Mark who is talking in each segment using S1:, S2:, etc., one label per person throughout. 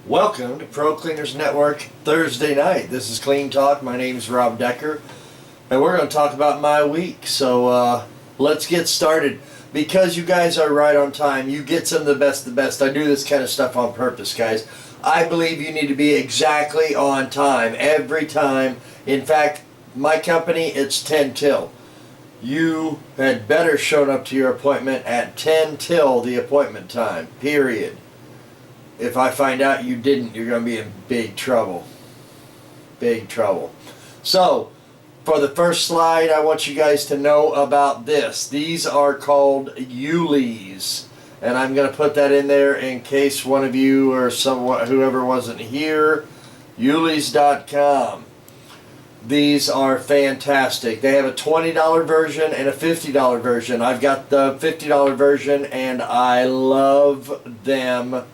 S1: Welcome to Pro Cleaners Network Thursday night. This is Clean Talk. My name is Rob Decker, and we're going to talk about my week. So let's get started. Because you guys are right on time, you get some of the best. I do this kind of stuff on purpose, guys. I believe you need to be exactly on time every time. In fact, my company, it's 10 till. You had better shown up to your appointment at 10 till the appointment time, period. If I find out you didn't, you're going to be in big trouble. Big trouble. So, for the first slide, I want you guys to know about this. These are called Yulis. And I'm going to put that in there in case one of you or whoever wasn't here. Yulis.com. These are fantastic. They have a $20 version and a $50 version. I've got the $50 version and I love them.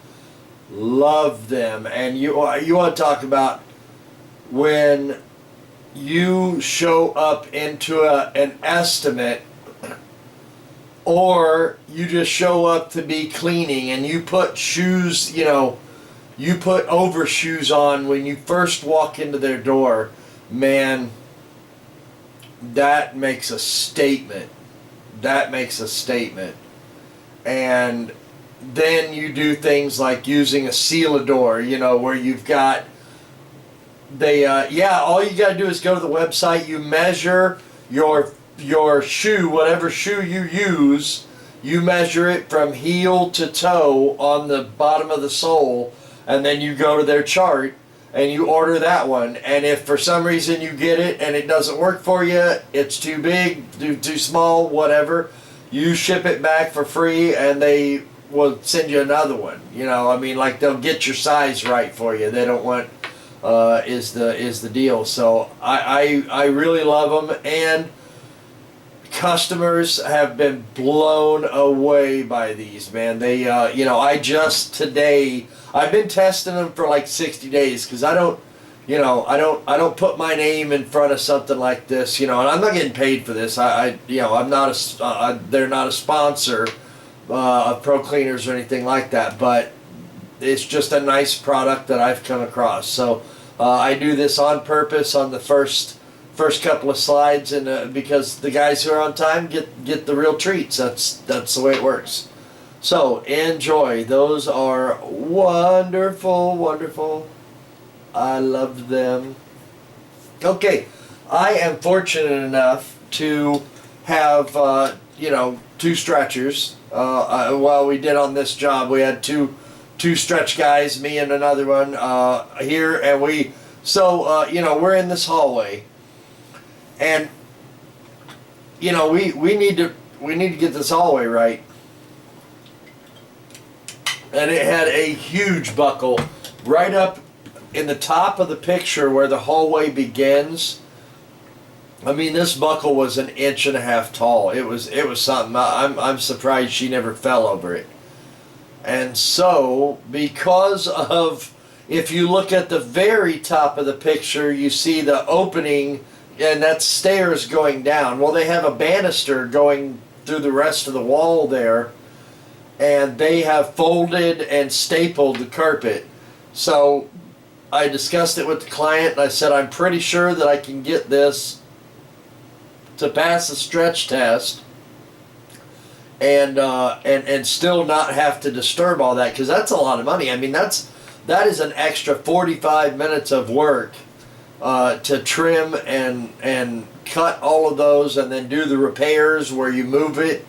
S1: Love them. And you want to talk about when you show up into an estimate, or you just show up to be cleaning and you put shoes, you put overshoes on when you first walk into their door. Man, that makes a statement. That makes a statement. And then you do things like using a Sealador, where you've got all you got to do is go to the website, you measure your shoe, whatever shoe you use, you measure it from heel to toe on the bottom of the sole, and then you go to their chart and you order that one. And if for some reason you get it and it doesn't work for you, it's too big, too small, whatever, you ship it back for free and they will send you another one. Like they'll get your size right for you. They don't want is the deal. So I really love them, and customers have been blown away by these, man. They I just today, I've been testing them for like 60 days because I don't put my name in front of something like this, and I'm not getting paid for this. I'm not they're not a sponsor of Pro Cleaners or anything like that, but it's just a nice product that I've come across. So I do this on purpose on the first couple of slides, and because the guys who are on time get the real treats. That's the way it works. So enjoy. Those are wonderful. I love them. Okay, I am fortunate enough to have two stretchers. While we did on this job, we had two stretch guys, me and another one here, and we're in this hallway, and we need to get this hallway right. And it had a huge buckle right up in the top of the picture where the hallway begins. I mean, this buckle was 1.5 inches tall. It was something. I'm surprised she never fell over it. And so, because of, if you look at the very top of the picture, you see the opening, and that's stairs going down. Well, they have a banister going through the rest of the wall there, and they have folded and stapled the carpet. So, I discussed it with the client, and I said, I'm pretty sure that I can get this to pass the stretch test and still not have to disturb all that, because that's a lot of money. I mean, that is an extra 45 minutes of work to trim and cut all of those and then do the repairs where you move it,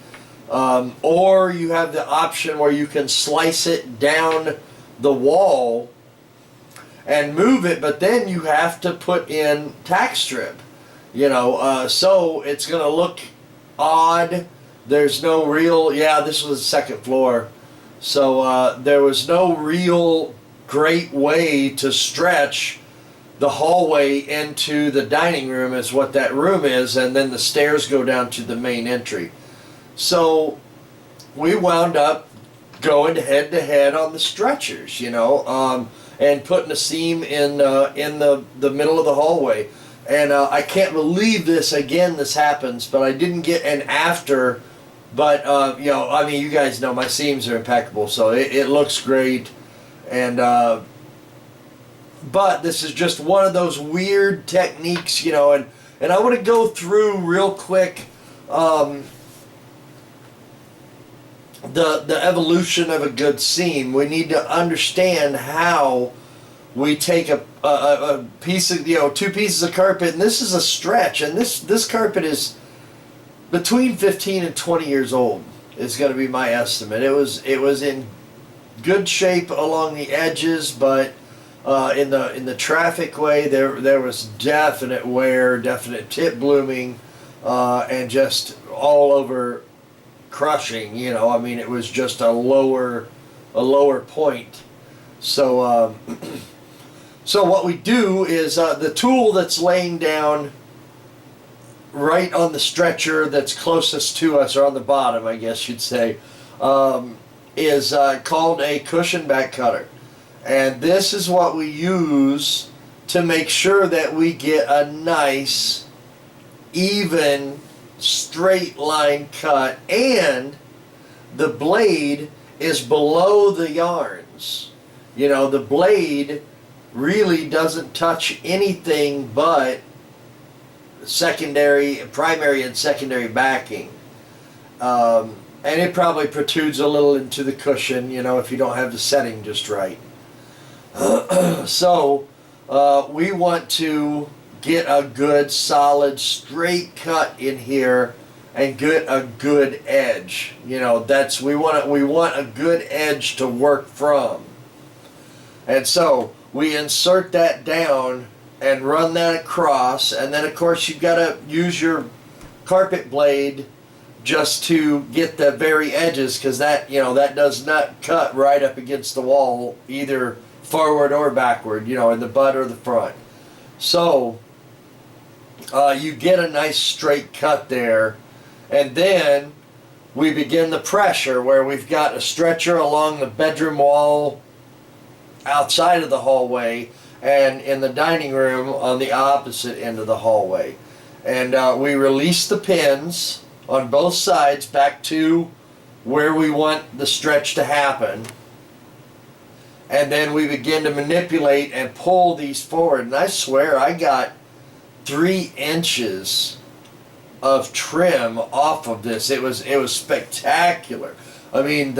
S1: or you have the option where you can slice it down the wall and move it, but then you have to put in tack strip. So it's going to look odd. There's no real, this was the second floor. So there was no real great way to stretch the hallway into the dining room is what that room is, and then the stairs go down to the main entry. So we wound up going head to head on the stretchers, and putting a seam in the middle of the hallway. And I can't believe this happens, but I didn't get an after But, you guys know my seams are impeccable, so it looks great. And But this is just one of those weird techniques, you know, and I want to go through real quick the evolution of a good seam. We need to understand how we take a piece of, you know, two pieces of carpet, and this is a stretch, and this carpet is between 15 and 20 years old is going to be my estimate. It was in good shape along the edges, but in the traffic way there was definite wear, definite tip blooming, and just all over crushing. You know, I mean, it was just a lower point. So so what we do is the tool that's laying down right on the stretcher that's closest to us, or on the bottom, I guess you'd say, is called a cushion back cutter. And this is what we use to make sure that we get a nice, even, straight line cut, and the blade is below the yarns. You know, the blade really doesn't touch anything but primary and secondary backing. And it probably protrudes a little into the cushion, you know, if you don't have the setting just right. So we want to get a good solid straight cut in here and get a good edge. You know, we want a good edge to work from. And so we insert that down and run that across, and then of course you've got to use your carpet blade just to get the very edges, because that, you know, that does not cut right up against the wall, either forward or backward, you know, in the butt or the front. So you get a nice straight cut there, and then we begin the pressure, where we've got a stretcher along the bedroom wall outside of the hallway, and in the dining room on the opposite end of the hallway. And we release the pins on both sides back to where we want the stretch to happen. And then we begin to manipulate and pull these forward. And I swear I got 3 inches of trim off of this. It was spectacular. I mean,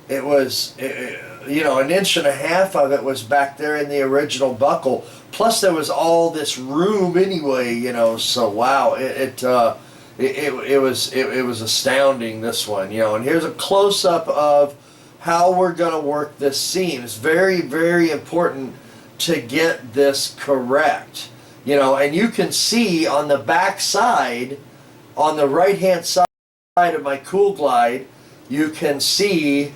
S1: it was, you know, 1.5 inches of it was back there in the original buckle. Plus there was all this room anyway, you know. So wow, it was astounding, this one, you know. And here's a close up of how we're going to work this seam. It's very, very important to get this correct, you know. And you can see on the back side, on the right hand side of my Cool Glide, you can see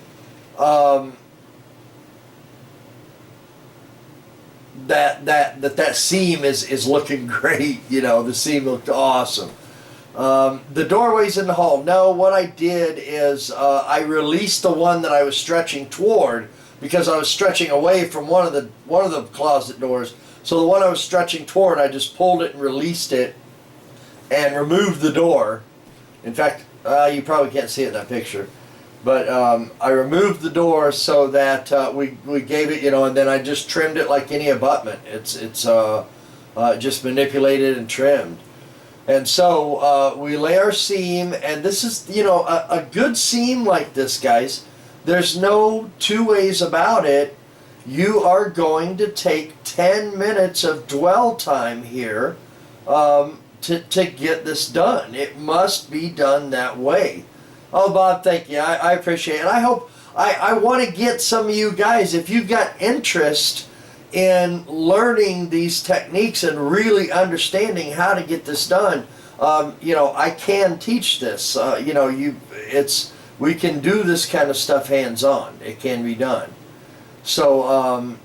S1: that seam is looking great. You know, the seam looked awesome. The doorways in the hall. No, what I did is I released the one that I was stretching toward, because I was stretching away from one of the closet doors. So the one I was stretching toward, I just pulled it and released it and removed the door. In fact, you probably can't see it in that picture, but I removed the door so that we gave it, you know, and then I just trimmed it like any abutment. It's just manipulated and trimmed. And so we lay our seam, and this is, you know, a good seam like this, guys. There's no two ways about it. You are going to take 10 minutes of dwell time here to get this done. It must be done that way. Oh, Bob, thank you. I appreciate it. And I hope, I want to get some of you guys, if you've got interest in learning these techniques and really understanding how to get this done, you know, I can teach this. You know, we can do this kind of stuff hands-on. It can be done. So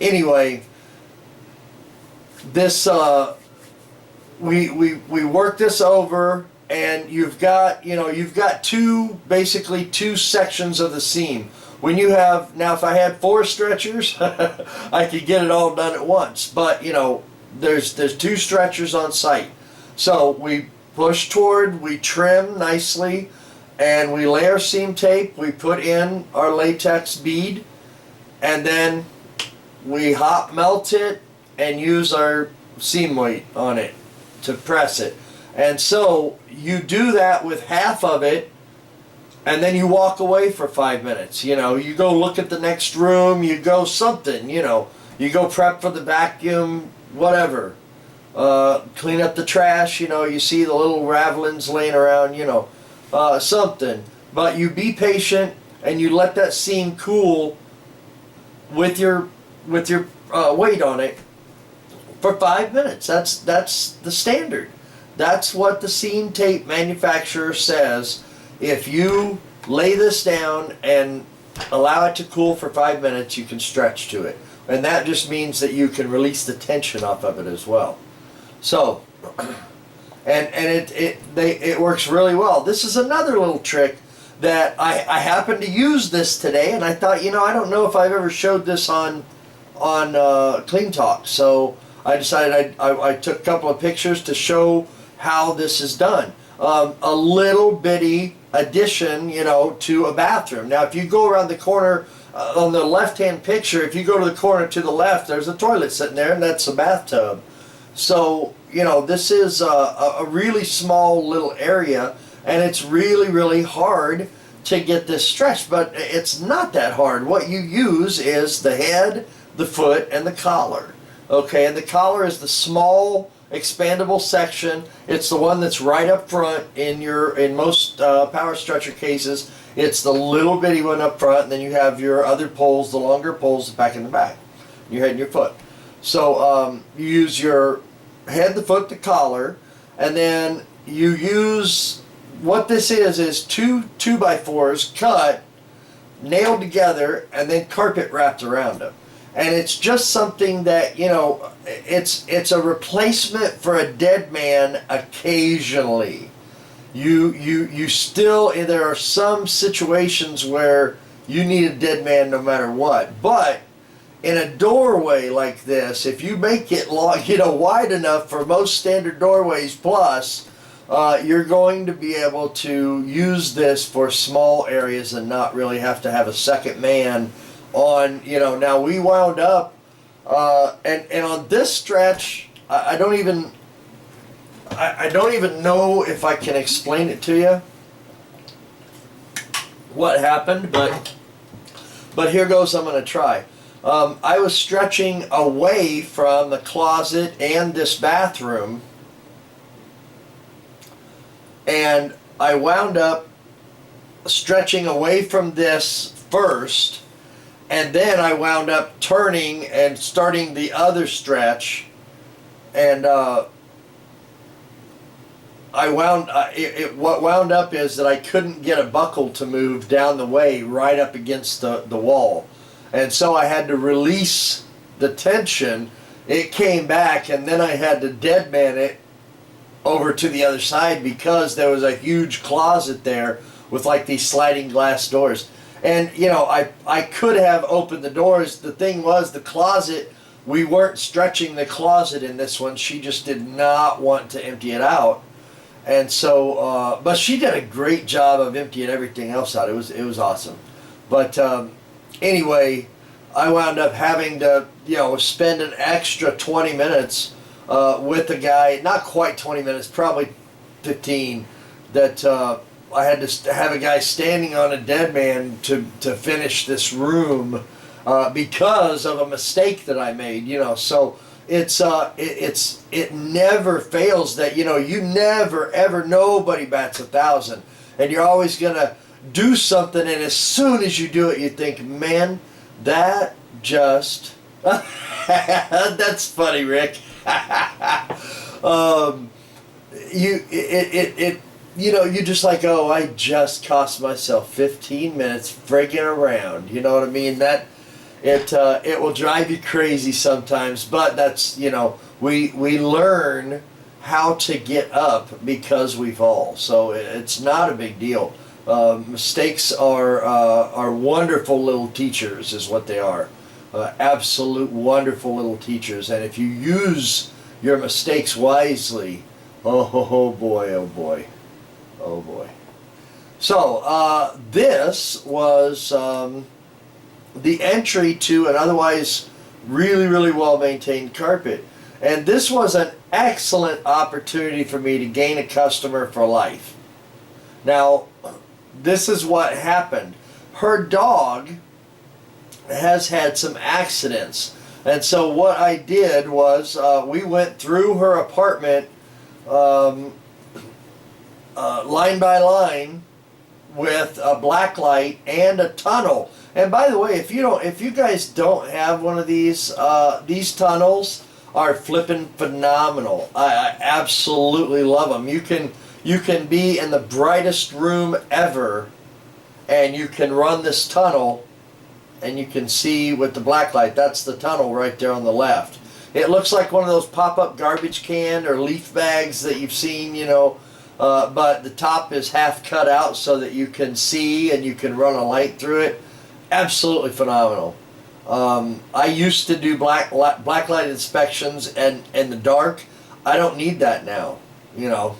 S1: anyway, this we work this over, and you've got basically two sections of the seam. When you have, now if I had 4 stretchers, I could get it all done at once. But you know, there's 2 stretchers on site. So we push toward, we trim nicely, and we lay our seam tape, we put in our latex bead, and then we hot melt it and use our seam weight on it to press it. And so you do that with half of it, and then you walk away for 5 minutes. You know, you go look at the next room, you go something, you know, you go prep for the vacuum, whatever. Clean up the trash, you know, you see the little ravelings laying around, you know, something. But you be patient and you let that seam cool with your weight on it for 5 minutes. That's the standard. That's what the seam tape manufacturer says. If you lay this down and allow it to cool for 5 minutes, you can stretch to it. And that just means that you can release the tension off of it as well. So, and it works really well. This is another little trick that I happened to use this today, and I thought, you know, I don't know if I've ever showed this on Clean Talk. So I decided I took a couple of pictures to show how this is done. A little bitty addition, you know, to a bathroom. Now, if you go around the corner on the left-hand picture, if you go to the corner to the left, there's a toilet sitting there, and that's a bathtub. So, you know, this is a really small little area, and it's really, really hard to get this stretched, but it's not that hard. What you use is the head, the foot, and the collar. Okay, and the collar is the small expandable section. It's the one that's right up front in most power stretcher cases. It's the little bitty one up front, and then you have your other poles, the longer poles back in the back, your head and your foot. So you use your head, the foot, the collar, and then you use, what this is two 2x4s cut, nailed together, and then carpet wrapped around them. And it's just something that, you know, it's a replacement for a dead man occasionally. You still, there are some situations where you need a dead man no matter what. But in a doorway like this, if you make it long, you know, wide enough for most standard doorways plus, you're going to be able to use this for small areas and not really have to have a second man on, you know. Now we wound up, and on this stretch, I don't even know if I can explain it to you what happened, but here goes. I'm going to try. I was stretching away from the closet and this bathroom, and I wound up stretching away from this first, and then I wound up turning and starting the other stretch, and what wound up is that I couldn't get a buckle to move down the way right up against the wall. And so I had to release the tension. It came back, and then I had to dead man it over to the other side because there was a huge closet there with like these sliding glass doors. And, you know, I could have opened the doors. The thing was, the closet, we weren't stretching the closet in this one. She just did not want to empty it out. And so, but she did a great job of emptying everything else out. It was awesome. But anyway, I wound up having to, you know, spend an extra 20 minutes with the guy. Not quite 20 minutes, probably 15. That I had to have a guy standing on a dead man to finish this room because of a mistake that I made. You know, so it never fails that, you know, you never ever, nobody bats 1,000, and you're always gonna do something, and as soon as you do it, you think, man, that just that's funny, Rick. You know, you just like, oh, I just cost myself 15 minutes frigging around. You know what I mean? That it will drive you crazy sometimes, but that's, you know, we learn how to get up because we fall. So it's not a big deal. Mistakes are wonderful little teachers, is what they are. Absolute wonderful little teachers. And if you use your mistakes wisely, oh boy, oh boy, oh boy. So this was the entry to an otherwise really, really well maintained carpet. And this was an excellent opportunity for me to gain a customer for life. Now, this is what happened. Her dog has had some accidents. And so what I did was we went through her apartment line by line with a black light and a tunnel. And by the way, if you guys don't have one of these tunnels are flipping phenomenal. I absolutely love them. You can be in the brightest room ever, and you can run this tunnel, and you can see with the black light. That's the tunnel right there on the left. It looks like one of those pop-up garbage can or leaf bags that you've seen, you know, but the top is half cut out so that you can see and you can run a light through it. Absolutely phenomenal. I used to do black light inspections and in the dark. I don't need that now. You know,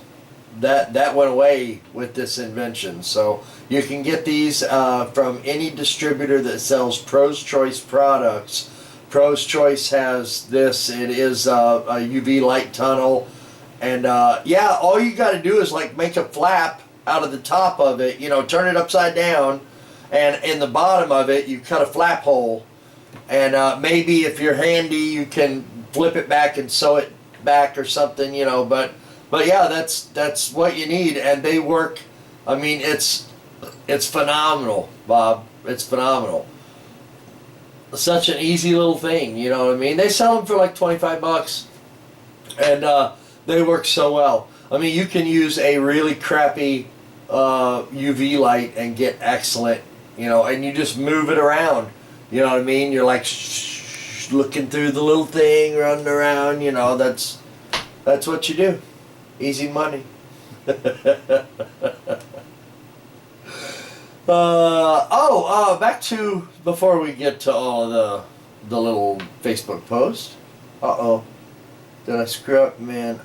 S1: that went away with this invention. So you can get these from any distributor that sells Pro's Choice products. Pro's Choice has this. It is a UV light tunnel, and yeah, all you got to do is like make a flap out of the top of it. You know, turn it upside down, and in the bottom of it, you cut a flap hole. And maybe if you're handy, you can flip it back and sew it back or something, you know. But yeah, that's what you need, and they work. I mean, it's phenomenal, Bob. It's phenomenal. Such an easy little thing, you know what I mean? They sell them for like 25 bucks, and they work so well. I mean, you can use a really crappy UV light and get excellent, you know, and you just move it around. You know what I mean? You're like looking through the little thing, running around. You know, that's what you do. Easy money. Back to before we get to all of the little Facebook post. Did I screw up, man?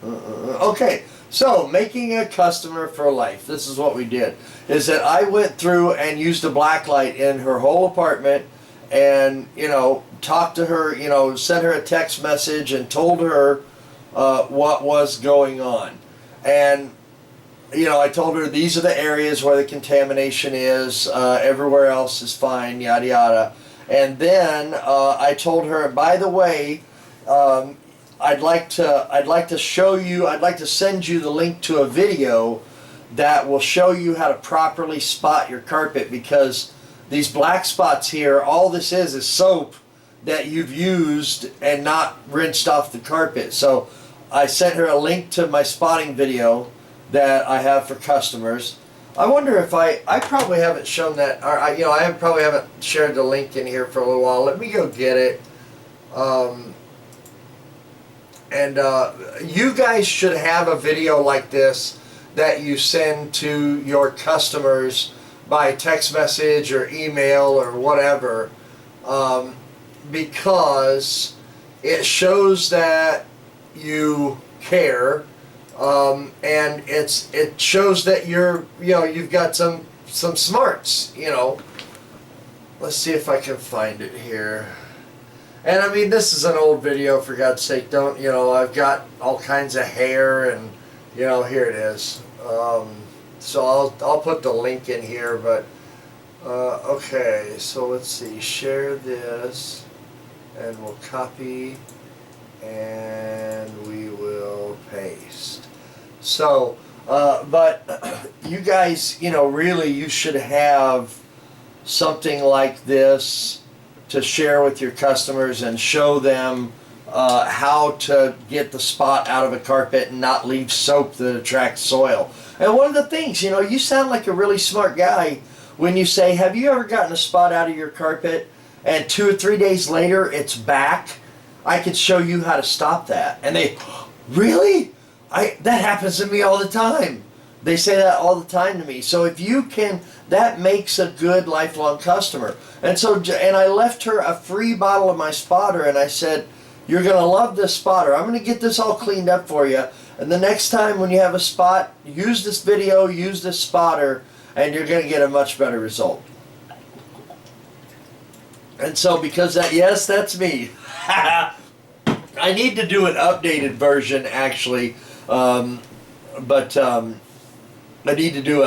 S1: Okay. So, making a customer for life. This is what we did. Is that I went through and used a black light in her whole apartment and, you know, talked to her, you know, sent her a text message and told her what was going on. And, you know, I told her these are the areas where the contamination is. Everywhere else is fine, yada, yada. And then I told her, by the way, I'd like to show you, I'd like to send you the link to a video that will show you how to properly spot your carpet, because these black spots here, all this is soap that you've used and not rinsed off the carpet. So I sent her a link to my spotting video that I have for customers. I wonder if I probably haven't shown that, or I probably haven't shared the link in here for a little while. Let me go get it. And you guys should have a video like this that you send to your customers by text message or email or whatever, because it shows that you care, and it shows that you've got some smarts, you know. Let's see if I can find it here. And I mean, this is an old video, for God's sake. Don't, you know, I've got all kinds of hair, and, you know, here it is. So I'll put the link in here, but, okay, so let's see, share this, and we'll copy, and we will paste. So, but you guys, you know, really, you should have something like this to share with your customers and show them how to get the spot out of a carpet and not leave soap that attracts soil. And one of the things, you know, you sound like a really smart guy when you say, have you ever gotten a spot out of your carpet and 2 or 3 days later it's back? I could show you how to stop that. And they, really? That happens to me all the time. They say that all the time to me. So if you can, that makes a good lifelong customer. And so, and I left her a free bottle of my spotter, and I said, you're going to love this spotter. I'm going to get this all cleaned up for you. And the next time when you have a spot, use this video, use this spotter, and you're going to get a much better result. And so because that, yes, that's me. I need to do an updated version actually, but I need to do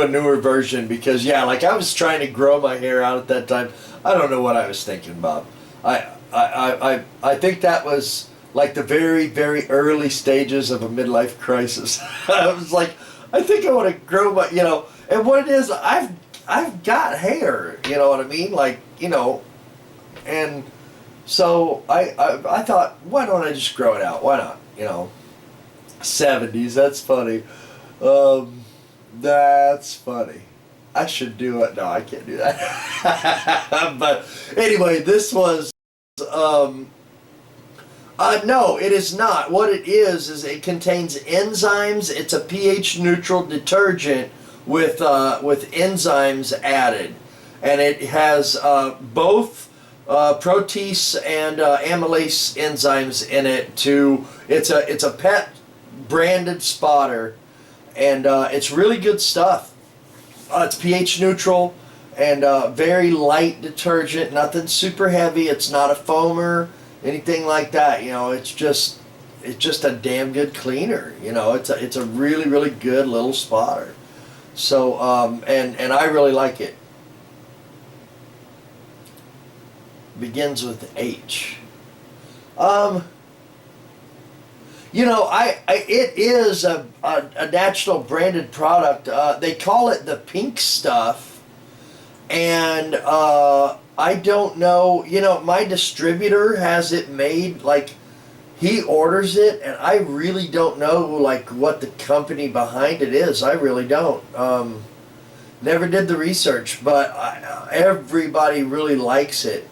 S1: a newer version because yeah, like I was trying to grow my hair out at that time. I don't know what I was thinking, Bob. I think that was like the very, very early stages of a midlife crisis. I was like, I think I want to grow my, you know, and what it is, I've got hair, you know what I mean? Like, you know, and so I thought, why don't I just grow it out? Why not? You know, 70s, that's funny. That's funny. I should do it. No, I can't do that. But anyway, this was, no, it is not. What it is it contains enzymes. It's a pH neutral detergent with enzymes added. And it has both protease and amylase enzymes in it it's a pet branded spotter. And it's really good stuff. It's pH neutral and very light detergent, nothing super heavy. It's not a foamer, anything like that. You know, it's just a damn good cleaner. You know, it's a really, really good little spotter. So and I really like it. Begins with H. You know, it is a national branded product. They call it the pink stuff, and I don't know. You know, my distributor has it made. Like, he orders it, and I really don't know like what the company behind it is. I really don't. Never did the research, but everybody really likes it.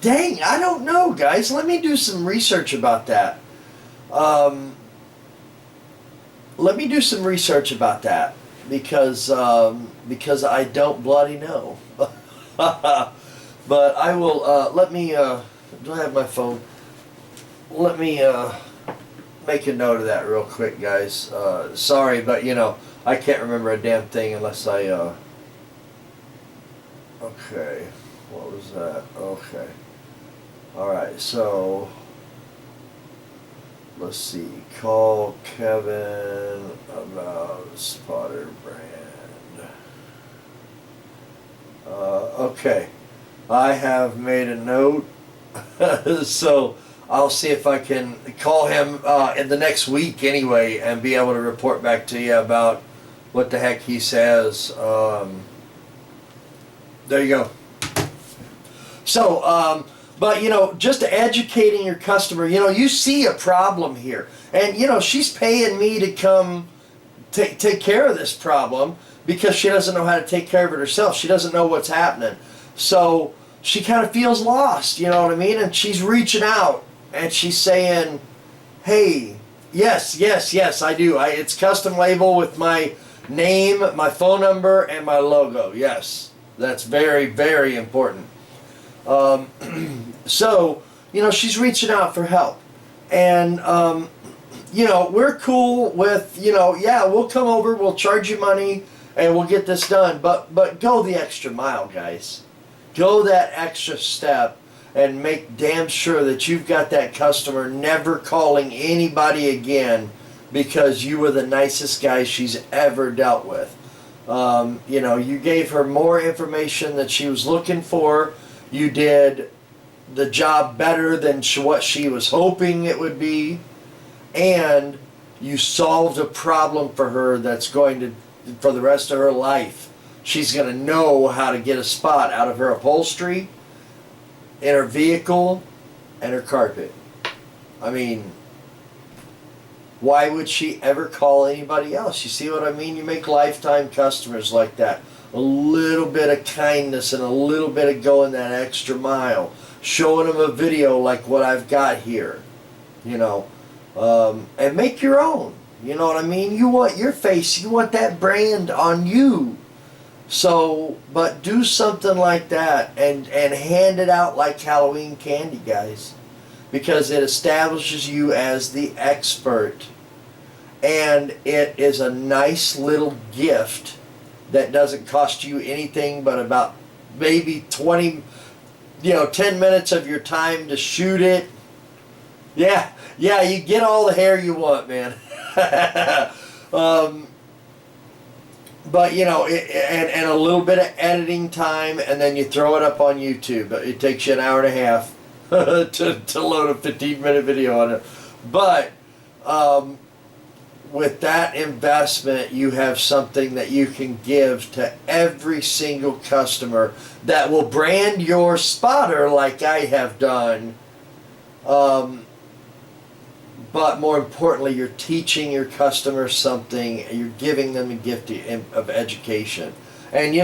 S1: Dang, I don't know, guys. Let me do some research about that. Let me do some research about that because I don't bloody know. But I will. Let me. Do I have my phone? Let me make a note of that real quick, guys. Sorry, but you know I can't remember a damn thing unless I. Okay, what was that? Okay. Alright, so let's see. Call Kevin about spotter brand. Okay. I have made a note. So I'll see if I can call him in the next week anyway and be able to report back to you about what the heck he says. There you go. So, but you know, just educating your customer, you know, you see a problem here. And you know, she's paying me to come take care of this problem because she doesn't know how to take care of it herself. She doesn't know what's happening. So she kind of feels lost, you know what I mean? And she's reaching out and she's saying, hey, yes, I do. It's custom label with my name, my phone number, and my logo. Yes, that's very, very important. So, you know, she's reaching out for help. And, you know, we're cool with, you know, yeah, we'll come over, we'll charge you money, and we'll get this done. But go the extra mile, guys. Go that extra step and make damn sure that you've got that customer never calling anybody again because you were the nicest guy she's ever dealt with. You know, you gave her more information that she was looking for. You did the job better than what she was hoping it would be, and you solved a problem for her that's going to, for the rest of her life, she's going to know how to get a spot out of her upholstery, in her vehicle, and her carpet. I mean, why would she ever call anybody else? You see what I mean? You make lifetime customers like that. A little bit of kindness and a little bit of going that extra mile. Showing them a video like what I've got here. You know. And make your own. You know what I mean? You want your face. You want that brand on you. So, but do something like that and hand it out like Halloween candy, guys. Because it establishes you as the expert. And it is a nice little gift that doesn't cost you anything but about maybe 20, 10 minutes of your time to shoot it. Yeah, you get all the hair you want, man. But and a little bit of editing time, and then you throw it up on YouTube. It takes you an hour and a half to load a 15-minute video on it. But with that investment, you have something that you can give to every single customer that will brand your spotter like I have done. But more importantly, you're teaching your customers something. You're giving them a gift of education. And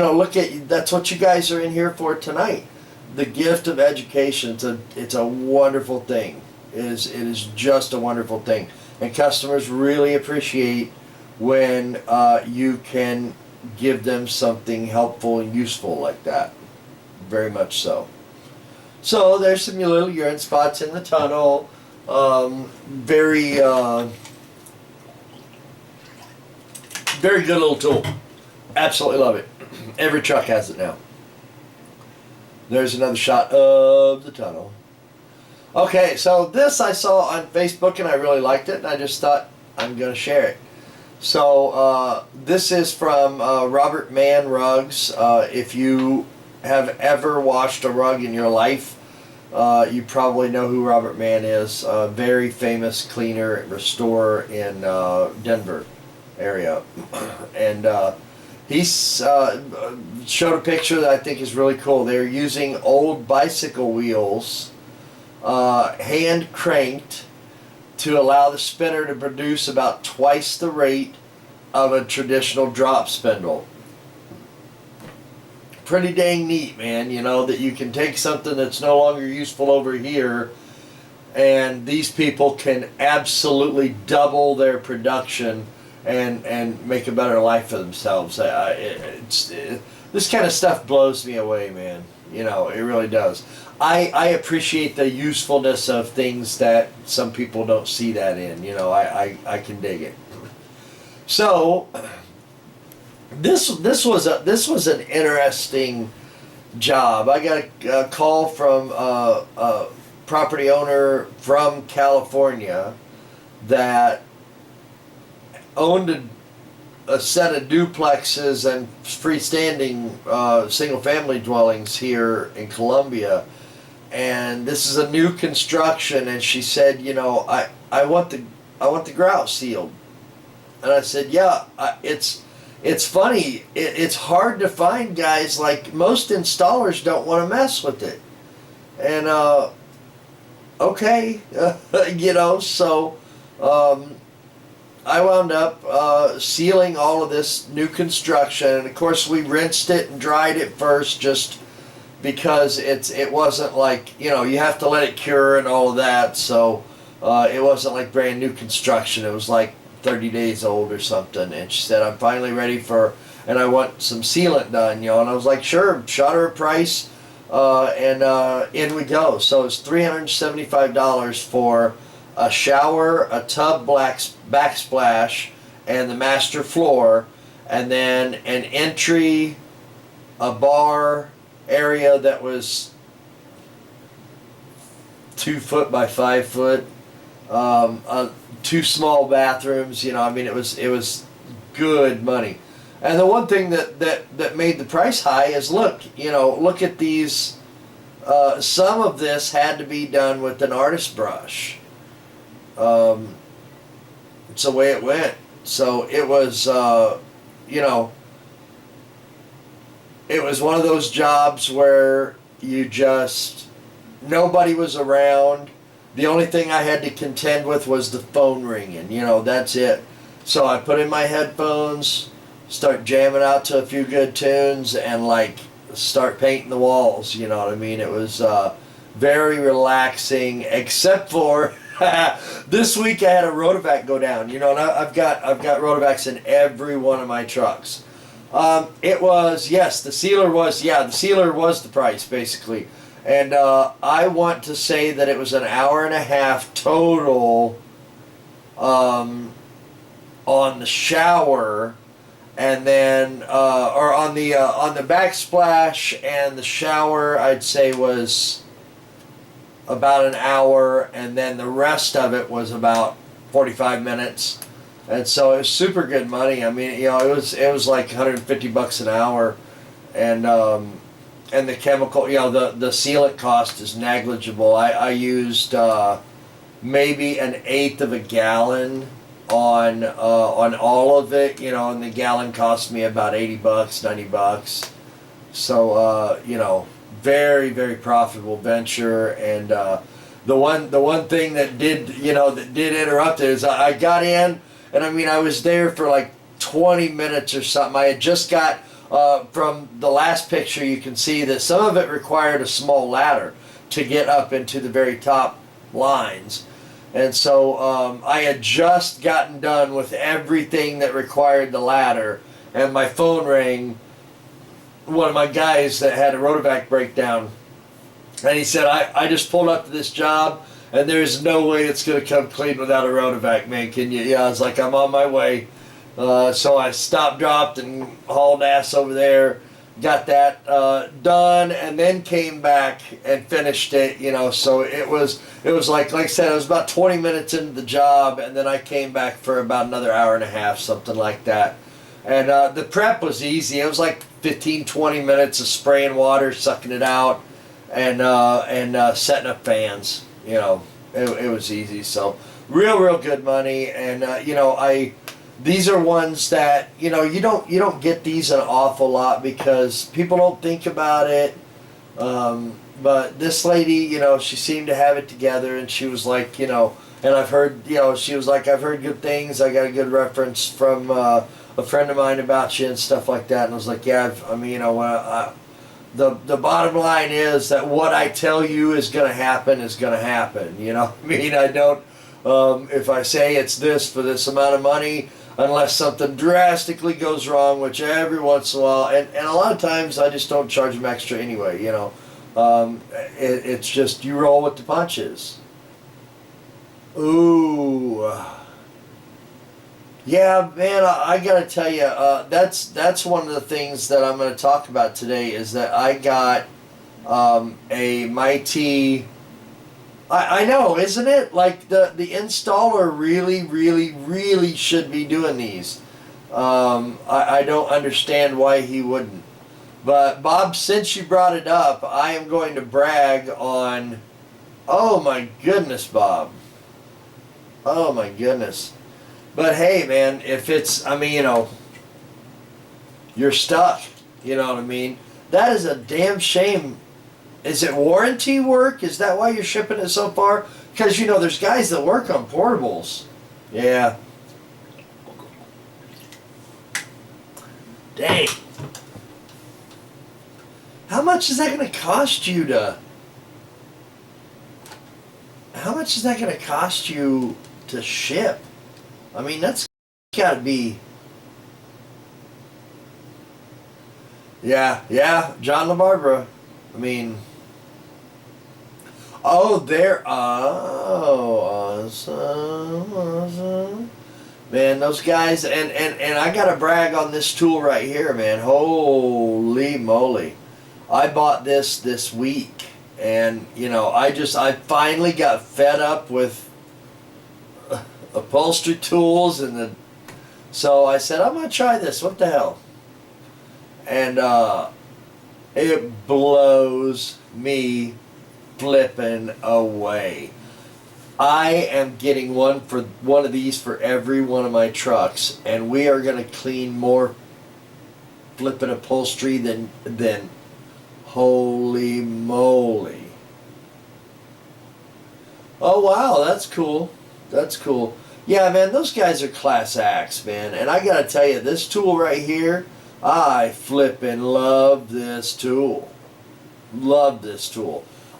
S1: that's what you guys are in here for tonight. The gift of education. It's a wonderful thing. It is just a wonderful thing. And customers really appreciate when you can give them something helpful and useful like that. Very much so. So there's some little urine spots in the tunnel. Very good little tool. Absolutely love it. Every truck has it now. There's another shot of the tunnel. Okay, so this I saw on Facebook and I really liked it, and I just thought I'm going to share it. So this is from Robert Mann Rugs. If you have ever washed a rug in your life, you probably know who Robert Mann is. A very famous cleaner and restorer in Denver area. And he's showed a picture that I think is really cool. They're using old bicycle wheels, hand cranked, to allow the spinner to produce about twice the rate of a traditional drop spindle. Pretty dang neat, man, that you can take something that's no longer useful over here, and these people can absolutely double their production and make a better life for themselves. This kind of stuff blows me away, man. It really does. I appreciate the usefulness of things that some people don't see that in. I can dig it. So this was an interesting job. I got a call from a property owner from California that owned a set of duplexes and freestanding single-family dwellings here in Columbia, and this is a new construction. And she said, I want the grout sealed, and I said, yeah, it's funny. It's hard to find guys. Like, most installers don't want to mess with it. And, okay, so I wound up sealing all of this new construction. And, of course, we rinsed it and dried it first, just because it wasn't like, you have to let it cure and all of that. So it wasn't like brand new construction. It was like 30 days old or something. And she said, I'm finally ready and I want some sealant done, and I was like, sure. Shot her a price, and in we go. So it's $375 for a shower, a tub backsplash, and the master floor, and then an entry, a bar area that was 2 foot by 5 foot, 2 small bathrooms. It was good money. And the one thing that made the price high is look at these. Some of this had to be done with an artist brush. It's the way it went. So it was it was one of those jobs where nobody was around. The only thing I had to contend with was the phone ringing. That's it. So I put in my headphones, start jamming out to a few good tunes, and start painting the walls. You know what I mean? It was very relaxing, except for this week I had a Rotovac go down. And I've got Rotovacs in every one of my trucks. It was, yes, the sealer was the price, basically. And I want to say that it was an hour and a half total on the shower, and then or on the backsplash and the shower, I'd say was about an hour, and then the rest of it was about 45 minutes. And so it was super good money. I mean, it was like $150 an hour, and the chemical, the sealant cost is negligible. I used maybe an eighth of a gallon on all of it, and the gallon cost me about $80, $90. So very, very profitable venture. And the one thing that did interrupt it is I got in, and I mean I was there for like 20 minutes or something. I had just got from the last picture, you can see that some of it required a small ladder to get up into the very top lines. And so I had just gotten done with everything that required the ladder, and my phone rang. One of my guys that had a Rotovac breakdown, and he said, I just pulled up to this job, and there's no way it's going to come clean without a Rotovac, man. Can you? Yeah, I was like, I'm on my way. So I stopped, dropped, and hauled ass over there, got that done, and then came back and finished it. So it was like I said, it was about 20 minutes into the job, and then I came back for about another hour and a half, something like that. And the prep was easy. It was like 15, 20 minutes of spraying water, sucking it out, and setting up fans. It was easy. So real good money. And these are ones that you don't get these an awful lot because people don't think about it. But this lady, she seemed to have it together, and she was like, and I've heard, she was like, I've heard good things. I got a good reference from a friend of mine about you and stuff like that. And I was like, yeah, the bottom line is that what I tell you is going to happen is going to happen. I don't, if I say it's this for this amount of money, unless something drastically goes wrong, which every once in a while, and a lot of times I just don't charge them extra anyway, it's just you roll with the punches. Ooh. Yeah, man, I gotta tell you, that's one of the things that I'm gonna talk about today is that I got a Mighty. I know, isn't it? Like the installer really should be doing these. I don't understand why he wouldn't. But Bob, since you brought it up, I am going to brag on. Oh my goodness, Bob. Oh my goodness. But hey, man, if it's, you're stuck. You know what I mean? That is a damn shame. Is it warranty work? Is that why you're shipping it so far? Because, there's guys that work on portables. Yeah. Dang. How much is that going to cost you How much is that going to cost you to ship? That's got to be... Yeah, John LaBarbera. Awesome. Man, those guys, and I gotta brag on this tool right here, man. Holy moly. I bought this week, and, I finally got fed up with upholstery tools, so I said, I'm gonna try this, what the hell? And it blows me flipping away. I am getting one of these for every one of my trucks, and we are going to clean more flipping upholstery than holy moly. Oh wow, that's cool. Yeah, man, those guys are class acts, man. And I gotta tell you, this tool right here, I flippin' love this tool.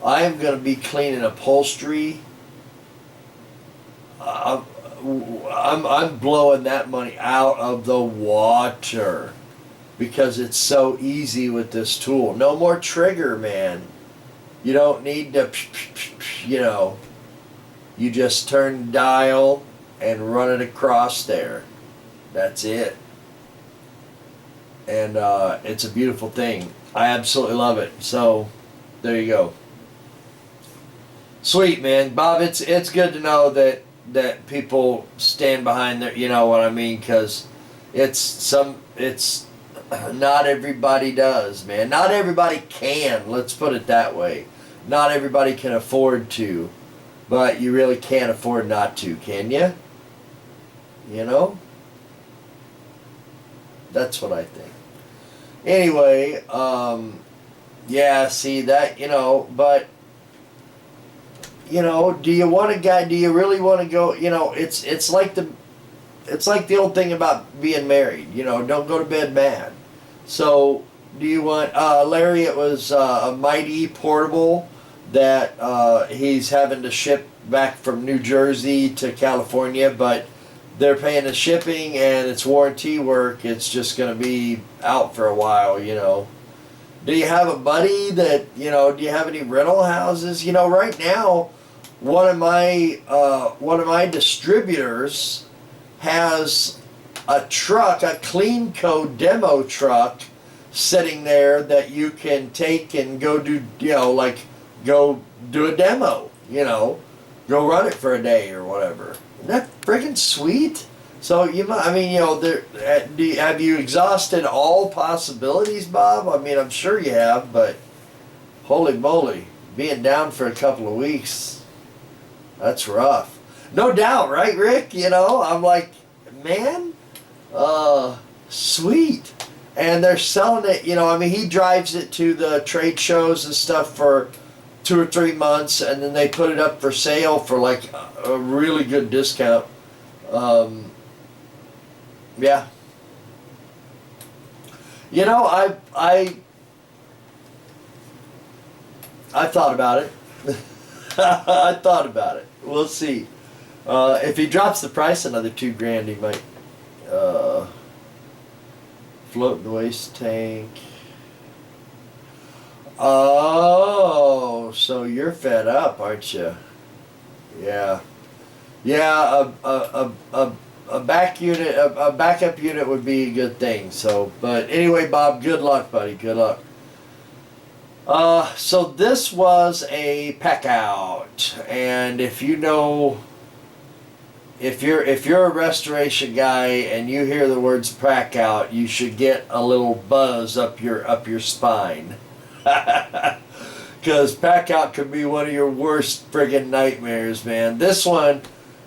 S1: I am going to be cleaning upholstery. I'm blowing that money out of the water because it's so easy with this tool. No more trigger, man. You don't need to, you just turn dial and run it across there. That's it. and it's a beautiful thing. I absolutely love it. So there you go. Sweet, man. Bob, it's good to know that people stand behind their, you know what I mean, because it's not everybody does, man. Not everybody can, let's put it that way. Not everybody can afford to, but you really can't afford not to, can you? You know? That's what I think. Anyway, yeah, see that, you know, but you know, do you want a guy? Do you really want to go? You know, it's like the old thing about being married. You know, don't go to bed mad. So, do you want Larry? It was a mighty portable that he's having to ship back from New Jersey to California, but they're paying the shipping and it's warranty work. It's just going to be out for a while. You know. Do you have a buddy that, you know, do you have any rental houses? You know, right now, one of my distributors has a truck, a CleanCo demo truck sitting there that you can take and go do, you know, like go do a demo, you know, go run it for a day or whatever. Isn't that friggin' sweet? So I mean, you know, have you exhausted all possibilities, Bob? I mean, I'm sure you have, but holy moly, being down for a couple of weeks, that's rough. No doubt, right, Rick? You know, I'm like, man, sweet. And they're selling it, you know, I mean, he drives it to the trade shows and stuff for 2 or 3 months, and then they put it up for sale for like a really good discount. Yeah. You know, I thought about it. I thought about it. We'll see. If he drops the price another $2,000, he might float in the waste tank. Oh, so you're fed up, aren't you? Yeah. Yeah, a backup unit would be a good thing. So, but anyway, Bob, good luck, buddy. Good luck. So this was a pack out, and if you know, if you're a restoration guy and you hear the words pack out, you should get a little buzz up your spine. Because pack out could be one of your worst friggin' nightmares, man. This one,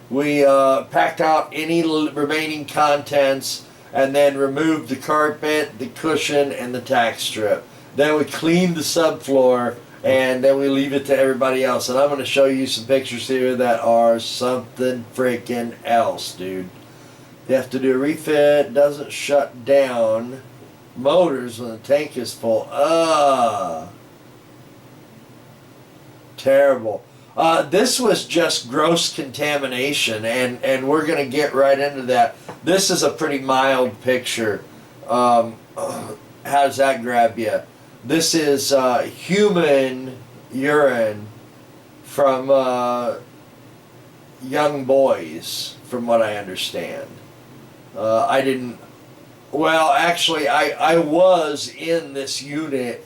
S1: we packed out any remaining contents and then removed the carpet, the cushion, and the tack strip. Then we cleaned the subfloor, and then we leave it to everybody else. And I'm going to show you some pictures here that are something freaking else, dude. You have to do a refit, doesn't shut down motors when the tank is full. Terrible. This was just gross contamination, and we're going to get right into that. This is a pretty mild picture. How does that grab you? This is human urine from young boys, from what I understand. I didn't... Well, actually, I was in this unit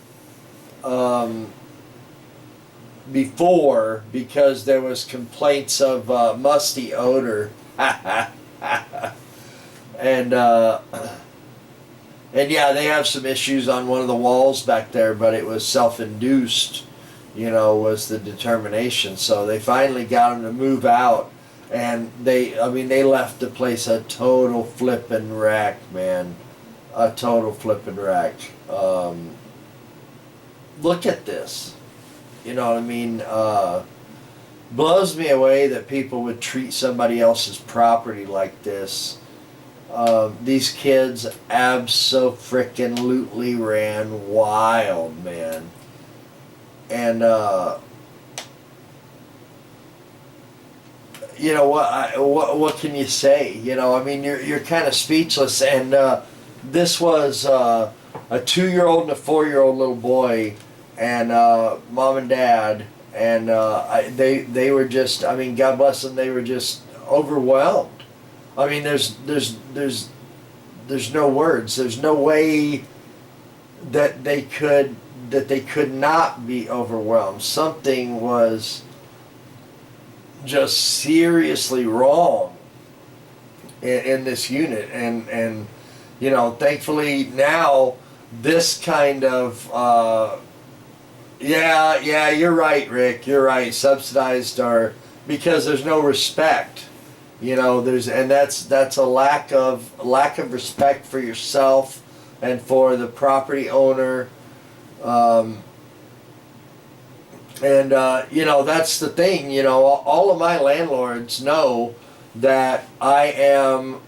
S1: before because there was complaints of musty odor. And yeah, they have some issues on one of the walls back there, but it was self-induced, you know, was the determination. So they finally got them to move out, and they left the place a total flippin' wreck, man. A total flippin' wreck. Look at this. You know what I mean? Blows me away that people would treat somebody else's property like this. These kids abso-frickin-lutely ran wild, man. And, you know, what can you say? You know, I mean, you're kind of speechless. And this was a 2-year-old and a 4-year-old little boy, and mom and dad, and they were just, I mean, God bless them, they were just overwhelmed. I mean, there's there's no words. There's no way that they could not be overwhelmed. Something was just seriously wrong in this unit, and you know, thankfully now this kind of yeah, you're right, Rick, you're right, subsidized are, because there's no respect, you know, that's a lack of respect for yourself and for the property owner. You know, that's the thing, you know, all of my landlords know that I am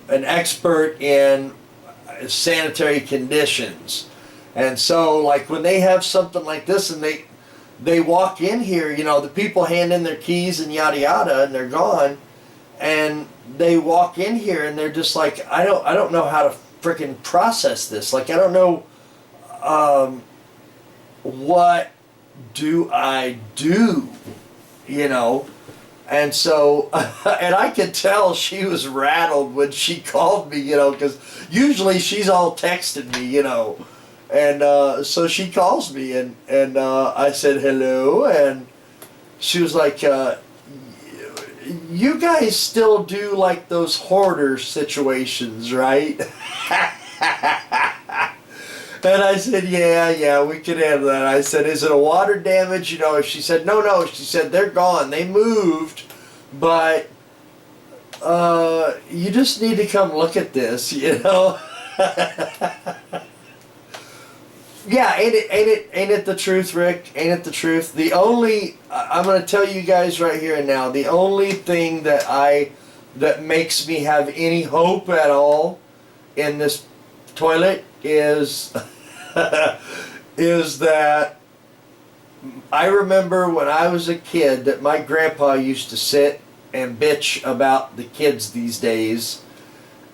S1: an expert in sanitary conditions. And so, like, when they have something like this and they walk in here, you know, the people hand in their keys and yada yada and they're gone, and they walk in here and they're just like, I don't know how to freaking process this. Like, I don't know, what do I do, you know? And so, and I could tell she was rattled when she called me, you know, because usually she's all texting me, you know. And so she calls me, and I said hello, and she was like, you guys still do like those hoarder situations, right? And I said, yeah, we can handle that. I said, is it a water damage? You know, she said, no. She said, they're gone. They moved, but you just need to come look at this, you know? Yeah, ain't it the truth, Rick? Ain't it the truth? The only, I'm going to tell you guys right here and now, the only thing that makes me have any hope at all in this toilet is is that I remember when I was a kid that my grandpa used to sit and bitch about the kids these days,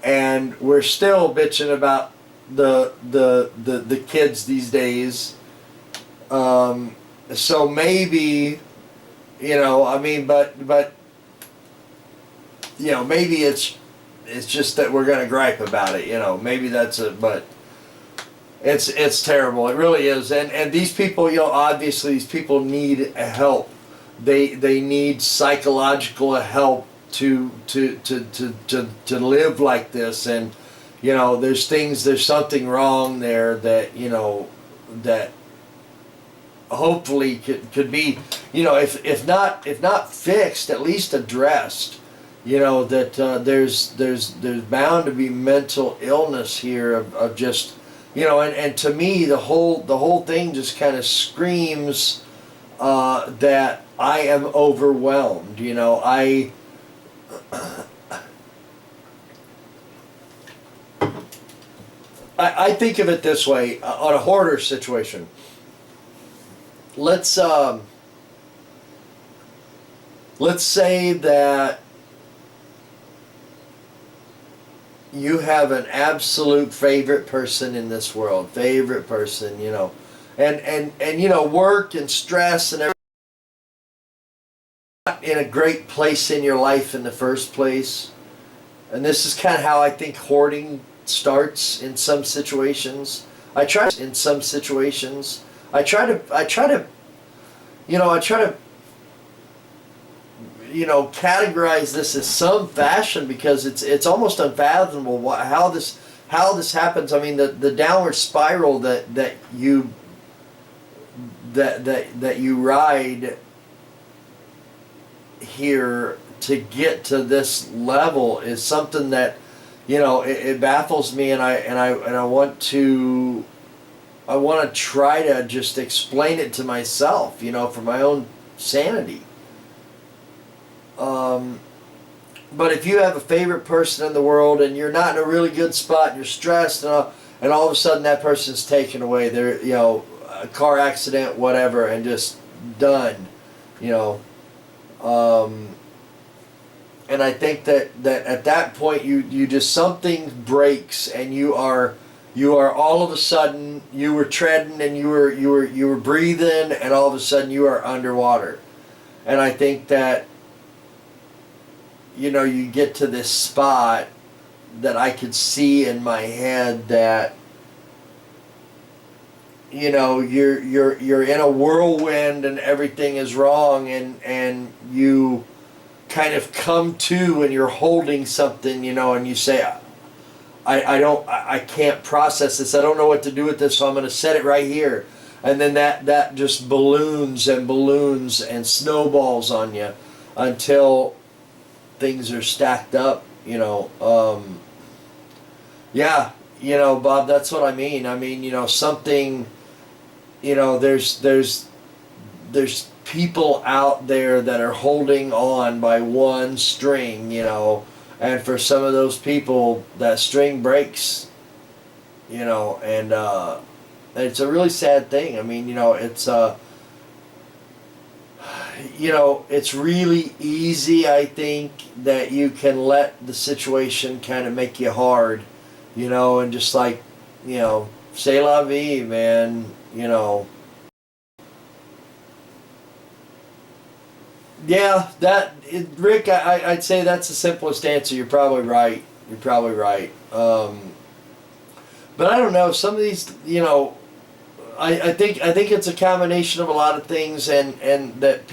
S1: and we're still bitching about the kids these days. So maybe, you know, I mean, but you know, maybe it's just that we're gonna gripe about it, you know. Maybe that's it, but it's terrible. It really is. And these people, you know, obviously these people need help. They need psychological help to live like this. And you know, there's something wrong there that, you know, that hopefully could be, you know, if not fixed, at least addressed. You know, that there's bound to be mental illness here of just, you know, and to me the whole thing just kind of screams that I am overwhelmed. You know, I think of it this way, on a hoarder situation. Let's say that you have an absolute favorite person in this world, favorite person, you know, and you know, work and stress and everything, not in a great place in your life in the first place. And this is kind of how I think hoarding starts in some situations. I try to, you know, categorize this as some fashion, because it's almost unfathomable how this happens. I mean, the downward spiral that you ride here to get to this level is something that, you know, it baffles me, and I want to try to just explain it to myself, you know, for my own sanity. But if you have a favorite person in the world and you're not in a really good spot and you're stressed, and all of a sudden that person's taken away, they're, you know, a car accident, whatever, and just done, you know. And I think that at that point you just, something breaks, and you are all of a sudden, you were treading and you were breathing, and all of a sudden you are underwater. And I think that you get to this spot that I could see in my head that, you're in a whirlwind and everything is wrong, and you kind of come to and you're holding something, and you say, I can't process this. I don't know what to do with this, so I'm going to set it right here. And then that just balloons and balloons and snowballs on you until things are stacked up, yeah, Bob, that's what I mean. I mean, something, there's people out there that are holding on by one string, and for some of those people, that string breaks, and it's a really sad thing. I mean, it's really easy, I think, that you can let the situation kind of make you hard, and just like, c'est la vie, man, Yeah, Rick, I'd say that's the simplest answer. You're probably right. You're probably right. But I don't know. Some of these, I think it's a combination of a lot of things, and that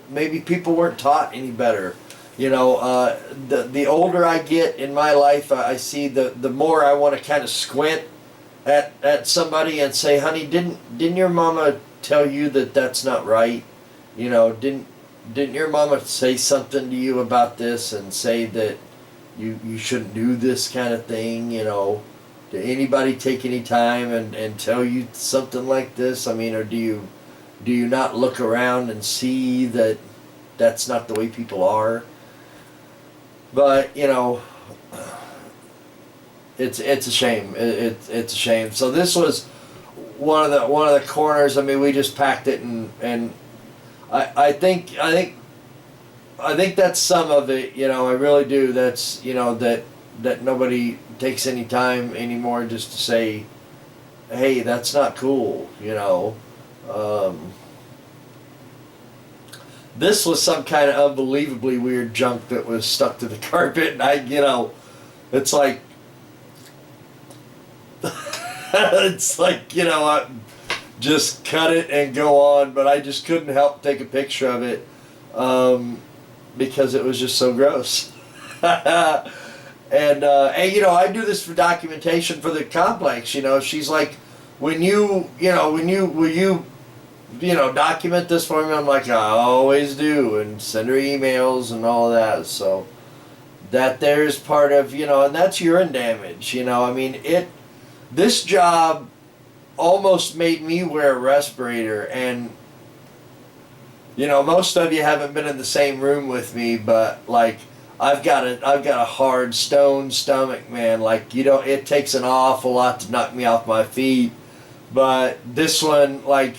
S1: maybe people weren't taught any better. The older I get in my life, I see the more I want to kind of squint at somebody and say, honey, didn't your mama tell you that that's not right? Didn't your mama say something to you about this and say that you shouldn't do this kind of thing? Did anybody take any time and tell you something like this? I mean, or do you not look around and see that that's not the way people are? But it's a shame. It's a shame. So this was one of the corners. I mean, we just packed it, and I think that's some of it. I really do. That's that nobody takes any time anymore just to say, hey, that's not cool. This was some kind of unbelievably weird junk that was stuck to the carpet, and it's like it's like I just cut it and go on, but I just couldn't help take a picture of it because it was just so gross. And I do this for documentation for the complex. She's like, will you document this for me? I'm like, I always do, and send her emails and all that. So that there's part of, and that's urine damage. I mean, this job almost made me wear a respirator, and most of you haven't been in the same room with me, but like I've got a hard stone stomach, man. Like it takes an awful lot to knock me off my feet, but this one, like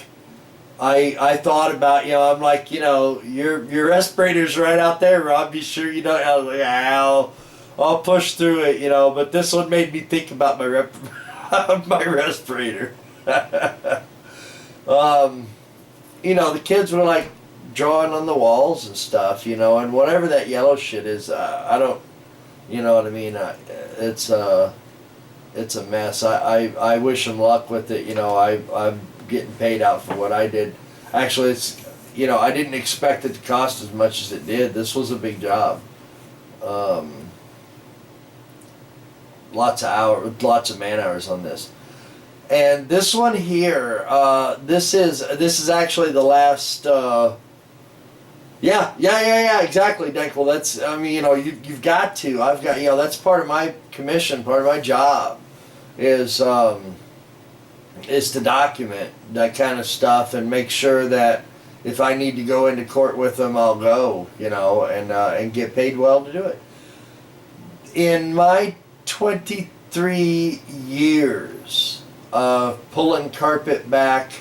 S1: I thought about, I'm like, your respirator's right out there, Rob. You sure you don't? I was like, I'll push through it, but this one made me think about my respirator. The kids were like drawing on the walls and stuff, and whatever that yellow shit is, I don't, you know what I mean? It's a mess. I wish them luck with it. I'm getting paid out for what I did. Actually, it's, I didn't expect it to cost as much as it did. This was a big job. Lots of man hours on this. And this one here, this is actually the last. Yeah, exactly, Denkel. That's, I mean, you've got to. I've got, that's part of my commission, part of my job, is to document that kind of stuff and make sure that if I need to go into court with them, I'll go, and get paid well to do it. In my 23 years of pulling carpet back,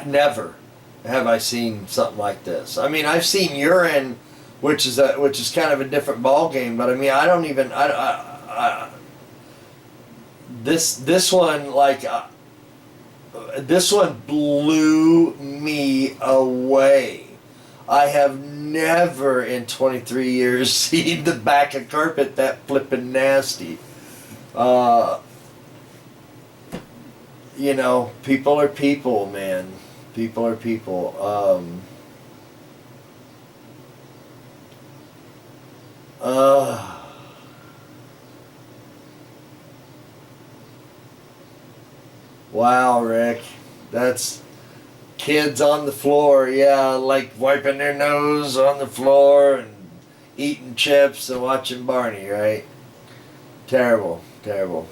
S1: never have I seen something like this. I mean, I've seen urine, which is kind of a different ball game. But I mean, I don't even. This one, like, this one blew me away. I have never in 23 years seen the back of carpet that flippin' nasty. You know, people are people, man. People are people. Wow, Rick. That's kids on the floor, yeah, like wiping their nose on the floor and eating chips and watching Barney, right? Terrible, terrible.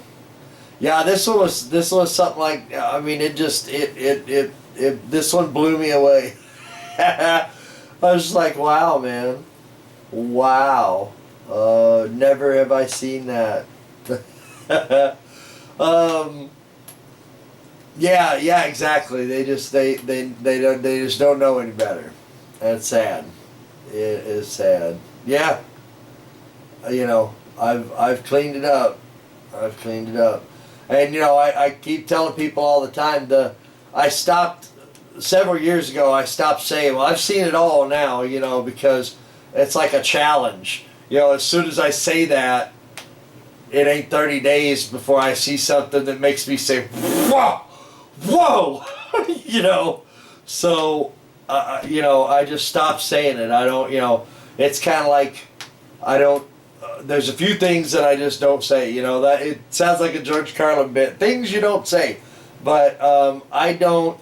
S1: Yeah, this was something like, I mean, it just it this one blew me away. I was just like, wow, man, wow. Never have I seen that. um, yeah, exactly. They just don't know any better. That's sad. It is sad. Yeah, you know, I've cleaned it up. I've cleaned it up. And you know, I keep telling people all the time, I stopped several years ago. I stopped saying, well, I've seen it all now, you know, because it's like a challenge. You know, as soon as I say that, it ain't 30 days before I see something that makes me say, whoa, whoa, you know. So, you know, I just stopped saying it. I don't, you know, it's kind of like, I don't, there's a few things that I just don't say, you know, that it sounds like a George Carlin bit, things you don't say, but I don't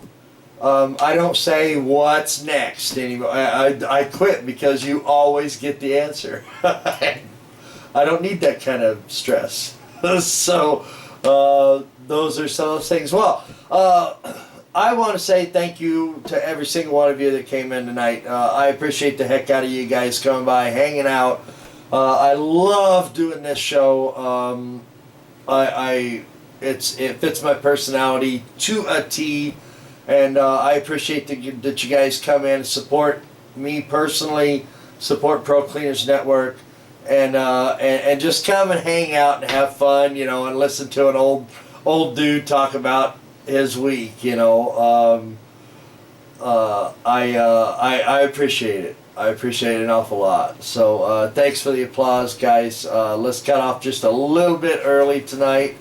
S1: say what's next anymore. I quit because you always get the answer. I don't need that kind of stress. So those are some of those things. Well, I want to say thank you to every single one of you that came in tonight. I appreciate the heck out of you guys coming by, hanging out. I love doing this show. It fits my personality to a T, and I appreciate that you guys come in and support me personally, support Pro Cleaners Network, and just come and hang out and have fun, you know, and listen to an old dude talk about his week, you know. I appreciate it. I appreciate it an awful lot. So thanks for the applause, guys. Let's cut off just a little bit early tonight.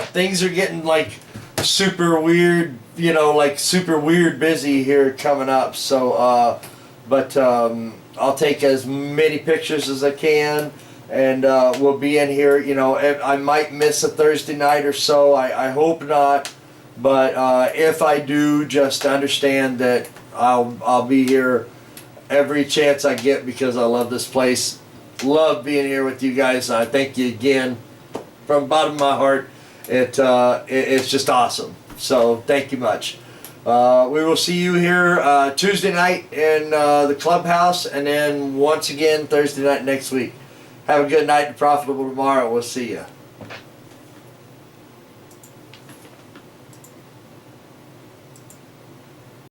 S1: Things are getting like super weird, you know, like super weird busy here coming up. So, but I'll take as many pictures as I can, and we'll be in here. You know, I might miss a Thursday night or so. I hope not. But if I do, just understand that I'll be here every chance I get because I love this place. Love being here with you guys. I thank you again from the bottom of my heart. It's just awesome. So thank you much. We will see you here Tuesday night in the clubhouse, and then once again Thursday night next week. Have a good night and profitable tomorrow. We'll see you.